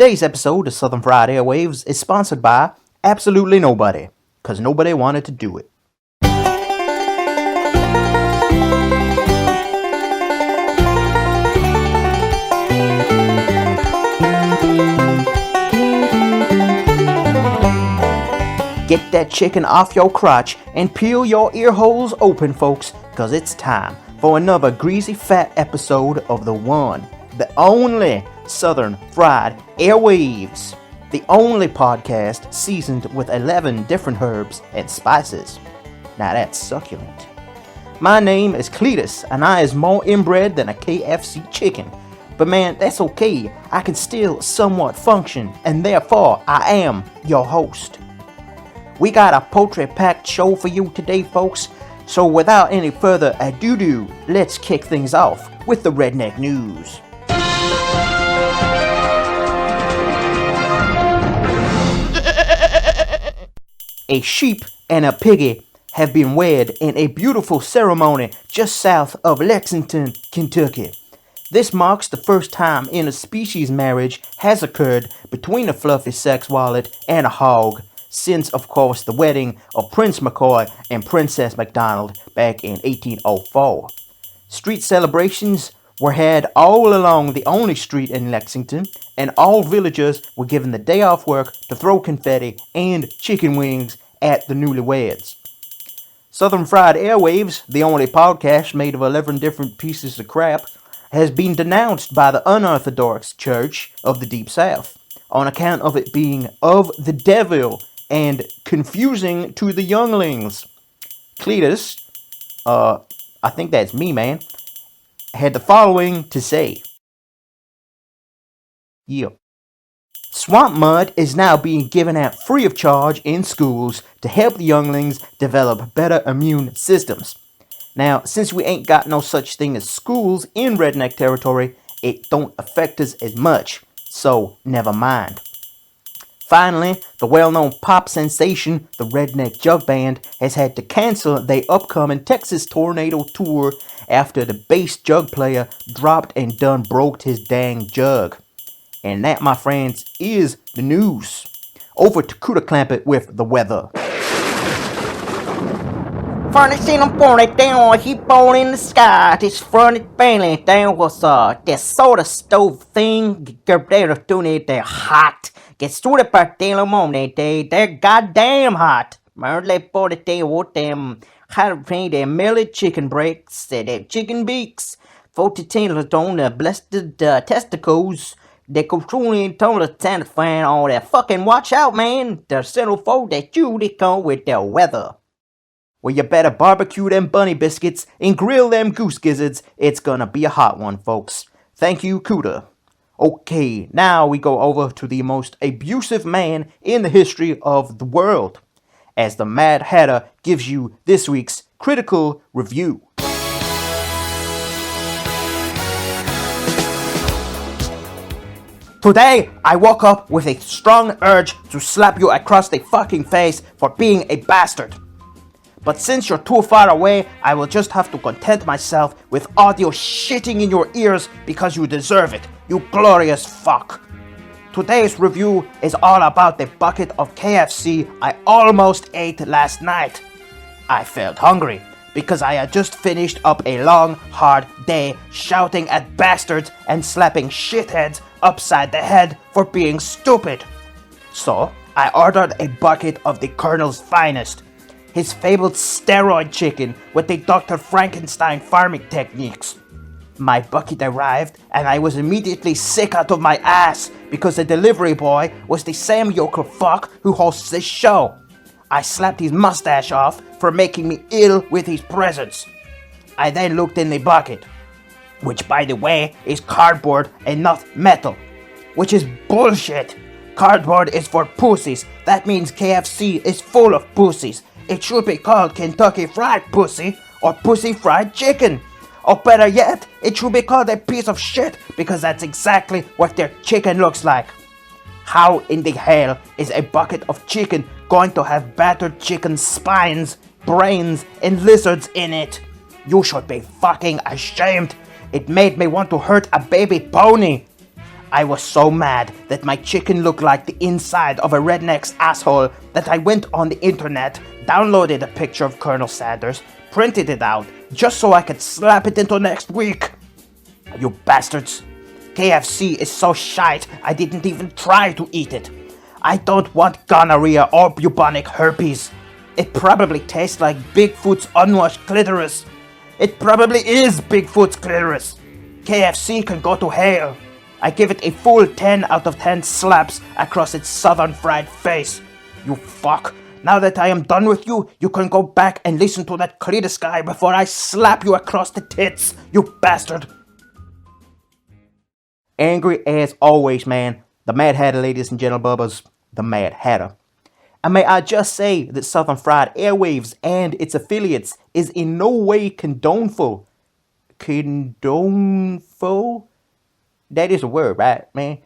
Today's episode of Southern Fried Airwaves is sponsored by absolutely nobody, because nobody wanted to do it. Get that chicken off your crotch and peel your ear holes open, folks, because it's time for another greasy fat episode of the one, the only Southern Fried Airwaves, the only podcast seasoned with 11 different herbs and spices. Now that's succulent. My name is Cletus, and I is more inbred than a KFC chicken. But man, that's okay. I can still somewhat function, and therefore I am your host. We got a poultry-packed show for you today, folks. So without any further ado, let's kick things off with the Redneck News. A sheep and a piggy have been wed in a beautiful ceremony just south of Lexington, Kentucky. This marks the first time interspecies marriage has occurred between a fluffy sex wallet and a hog, since, of course, the wedding of Prince McCoy and Princess MacDonald back in 1804. Street celebrations were had all along the only street in Lexington, and all villagers were given the day off work to throw confetti and chicken wings at the newlyweds. Southern Fried Airwaves, the only podcast made of 11 different pieces of crap, has been denounced by the unorthodox Church of the Deep South on account of it being of the devil and confusing to the younglings. Cletus, I think that's me, man, had the following to say. Yep. Swamp mud is now being given out free of charge in schools to help the younglings develop better immune systems. Now, since we ain't got no such thing as schools in redneck territory, it don't affect us as much, so never mind. Finally, the well-known pop sensation, the Redneck Jug Band, has had to cancel their upcoming Texas Tornado Tour after the bass jug player dropped and done broke his dang jug. And that, my friends, is the news. Over to Cuda Clampett with the weather. Furnace in the morning, down, heap on in the sky. This furnace burning down was that soda stove thing. Get there, doing it, they're hot. Get started by the morning, they're goddamn hot. Early for the day, what them hot paint, their melted chicken breaks, their chicken beaks. 14 on the blessed testicles. They go through and told the tent fan on that fucking watch out, man. They're settle for that you they come with their weather. Well, you better barbecue them bunny biscuits and grill them goose gizzards. It's gonna be a hot one, folks. Thank you, Cuda. Okay, now we go over to the most abusive man in the history of the world, as the Mad Hatter gives you this week's critical review. Today, I woke up with a strong urge to slap you across the fucking face for being a bastard. But since you're too far away, I will just have to content myself with audio shitting in your ears because you deserve it, you glorious fuck. Today's review is all about the bucket of KFC I almost ate last night. I felt hungry because I had just finished up a long, hard day shouting at bastards and slapping shitheads upside the head for being stupid. So, I ordered a bucket of the Colonel's finest, his fabled steroid chicken with the Dr. Frankenstein farming techniques. My bucket arrived, and I was immediately sick out of my ass because the delivery boy was the same yokel fuck who hosts this show. I slapped his mustache off for making me ill with his presence. I then looked in the bucket, which by the way is cardboard and not metal, which is bullshit. Cardboard is for pussies. That means KFC is full of pussies. It should be called Kentucky Fried Pussy or Pussy Fried Chicken. Or better yet, it should be called a piece of shit because that's exactly what their chicken looks like. How in the hell is a bucket of chicken going to have battered chicken spines, brains, and lizards in it? You should be fucking ashamed. It made me want to hurt a baby pony. I was so mad that my chicken looked like the inside of a redneck's asshole that I went on the internet, downloaded a picture of Colonel Sanders, printed it out, just so I could slap it into next week. You bastards. KFC is so shite I didn't even try to eat it. I don't want gonorrhea or bubonic herpes. It probably tastes like Bigfoot's unwashed clitoris. It probably is Bigfoot's clitoris. KFC can go to hell. I give it a full 10 out of 10 slaps across its southern fried face. You fuck. Now that I am done with you, you can go back and listen to that Cletus guy before I slap you across the tits, you bastard. Angry as always, man. The Mad Hatter, ladies and gentlebubbers. The Mad Hatter. And may I just say that Southern Fried Airwaves and its affiliates is in no way condoneful. Condoneful? That is a word, right, man?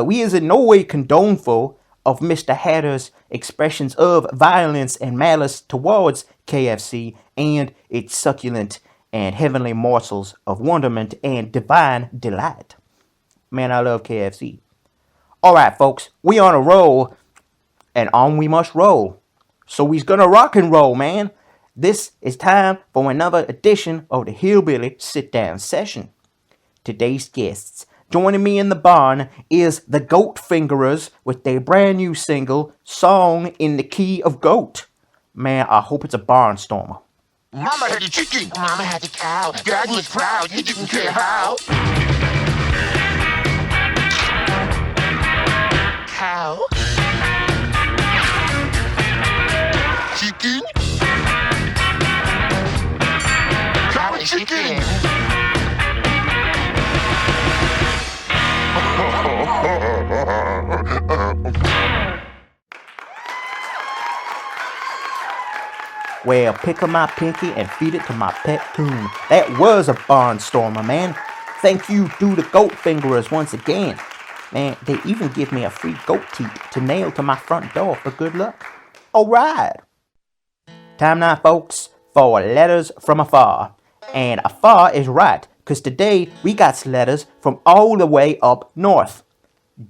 We is in no way condoneful of Mr. Hatter's expressions of violence and malice towards KFC and its succulent and heavenly morsels of wonderment and divine delight. Man, I love KFC. Alright, folks, we on a roll, and on we must roll. So we's gonna rock and roll, man. This is time for another edition of the Hillbilly Sit-Down Session. Today's guests, joining me in the barn, is the Goat Fingerers with their brand new single, Song in the Key of Goat. Man, I hope it's a Barnstormer. Mama had the chicken, Mama had the cow. Dad was proud, he didn't care how. Cow. Chicken. Cow and chicken. Well, pick up my pinky and feed it to my pet coon. That was a Barnstormer, man. Thank you to the Goat Fingerers once again. Man, they even give me a free goat teat to nail to my front door for good luck. Alright. Time now, folks, for letters from afar. And afar is right, because today we got letters from all the way up north.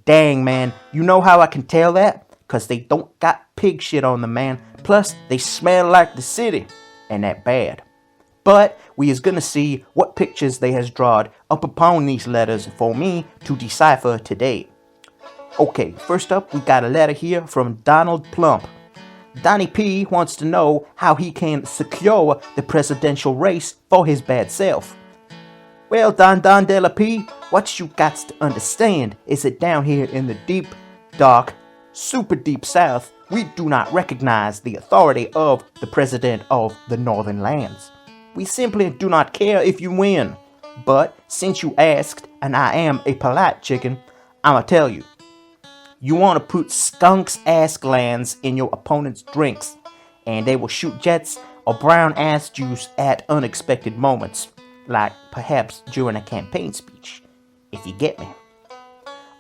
Dang, man, you know how I can tell that? Because they don't got pig shit on them, man. Plus, they smell like the city. And that bad. But we is gonna see what pictures they has drawed up upon these letters for me to decipher today. Okay, first up we got a letter here from Donald Plump. Donnie P wants to know how he can secure the presidential race for his bad self. Well, Don De La P, what you got to understand is that down here in the deep, dark, super deep south, we do not recognize the authority of the president of the northern lands. We simply do not care if you win. But since you asked, and I am a polite chicken, I'ma tell you. You want to put skunk's ass glands in your opponent's drinks, and they will shoot jets or brown ass juice at unexpected moments, like perhaps during a campaign speech, if you get me.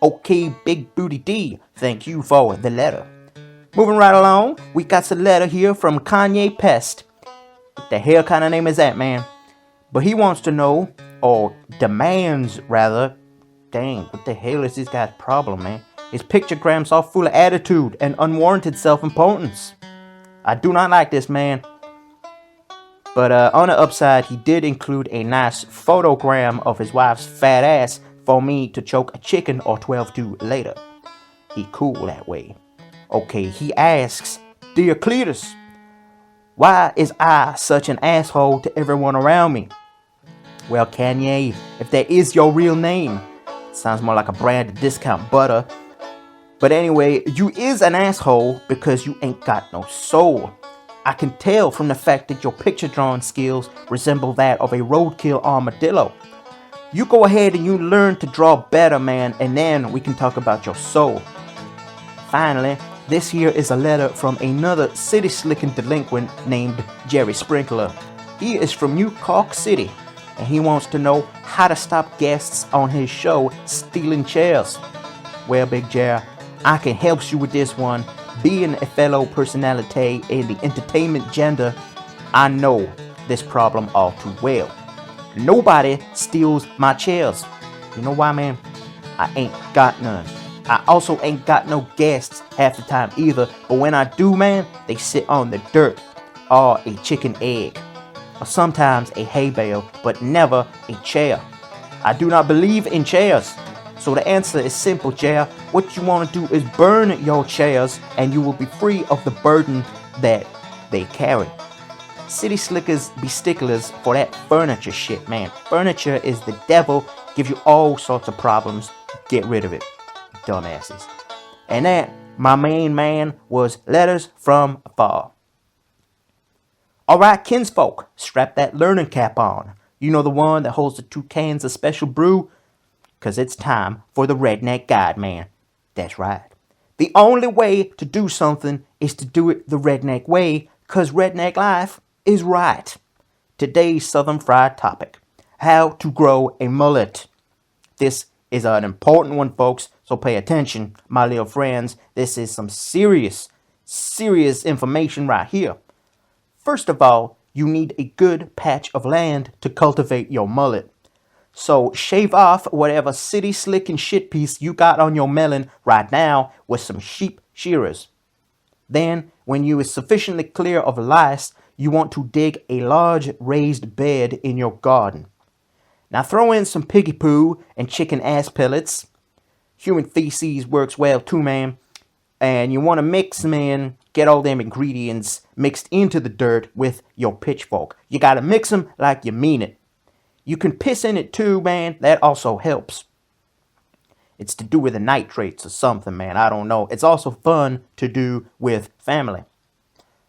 Okay, Big Booty D, thank you for the letter. Moving right along, we got a letter here from Kanye Pest. What the hell kind of name is that, man? But he wants to know, or demands rather, dang, what the hell is this guy's problem, man? His pictograms are full of attitude and unwarranted self-importance. I do not like this, man. But on the upside, he did include a nice photogram of his wife's fat ass for me to choke a chicken or 12 to later. He cool that way. Okay, he asks, Dear Cletus, why is I such an asshole to everyone around me? Well, Kanye, if that is your real name, it sounds more like a brand of discount butter. But anyway, you is an asshole because you ain't got no soul. I can tell from the fact that your picture drawing skills resemble that of a roadkill armadillo. You go ahead and you learn to draw better, man, and then we can talk about your soul. Finally, this here is a letter from another city-slicking delinquent named Jerry Sprinkler. He is from New York City, and he wants to know how to stop guests on his show stealing chairs. Well, Big Jerry, I can help you with this one. Being a fellow personality in the entertainment gender, I know this problem all too well. Nobody steals my chairs. You know why, man? I ain't got none. I also ain't got no guests half the time either, but when I do, man, they sit on the dirt or a chicken egg, or sometimes a hay bale, but never a chair. I do not believe in chairs. So the answer is simple, Chair. What you want to do is burn your chairs and you will be free of the burden that they carry. City slickers be sticklers for that furniture shit, man. Furniture is the devil, gives you all sorts of problems. Get rid of it, dumbasses. And that, my main man, was Letters from Afar. Alright, kinsfolk, strap that learning cap on. You know, the one that holds the 2 cans of special brew? Cause it's time for the Redneck Guide, man. That's right. The only way to do something is to do it the redneck way, cause redneck life is right. Today's Southern Fried topic: how to grow a mullet. This is an important one, folks, so pay attention, my little friends. This is some serious information right here. First of all, you need a good patch of land to cultivate your mullet. So shave off whatever city slick and shit piece you got on your melon right now with some sheep shearers. Then, when you is sufficiently clear of lice, you want to dig a large raised bed in your garden. Now throw in some piggy poo and chicken ass pellets. Human feces works well too, man. And you want to mix them in, get all them ingredients mixed into the dirt with your pitchfork. You gotta mix them like you mean it. You can piss in it too, man. That also helps. It's to do with the nitrates or something, man. I don't know. It's also fun to do with family.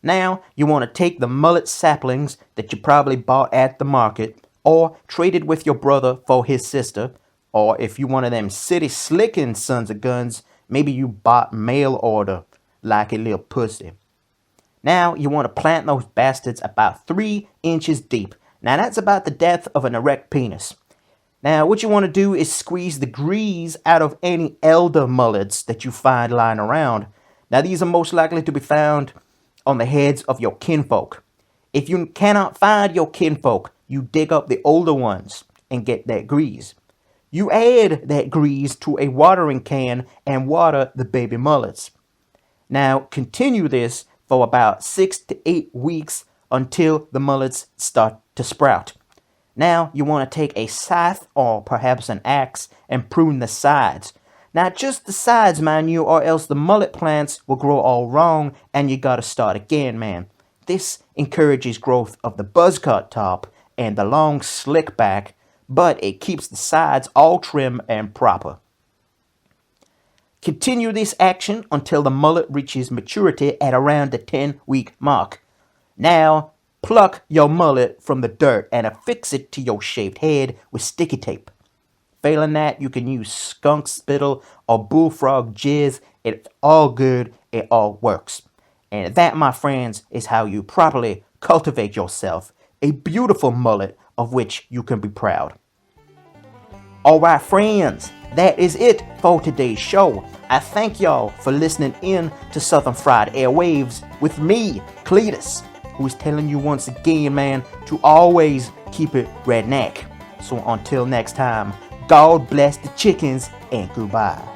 Now, you want to take the mullet saplings that you probably bought at the market or traded with your brother for his sister, or if you one of them city slicking sons of guns, maybe you bought mail order like a little pussy. Now, you want to plant those bastards about 3 inches deep. Now that's about the depth of an erect penis. Now what you want to do is squeeze the grease out of any elder mullets that you find lying around. Now these are most likely to be found on the heads of your kinfolk. If you cannot find your kinfolk, you dig up the older ones and get that grease. You add that grease to a watering can and water the baby mullets. Now continue this for about 6 to 8 weeks until the mullets start to sprout. Now you want to take a scythe or perhaps an axe and prune the sides. Now just the sides, mind you, or else the mullet plants will grow all wrong and you gotta start again, man. This encourages growth of the buzzcut top and the long slick back, but it keeps the sides all trim and proper. Continue this action until the mullet reaches maturity at around the 10-week mark. Now, pluck your mullet from the dirt and affix it to your shaved head with sticky tape. Failing that, you can use skunk spittle or bullfrog jizz. It's all good, it all works. And that, my friends, is how you properly cultivate yourself a beautiful mullet of which you can be proud. Alright friends, that is it for today's show. I thank y'all for listening in to Southern Fried Airwaves with me, Cletus, who is telling you once again, man, to always keep it redneck. So until next time, God bless the chickens and goodbye.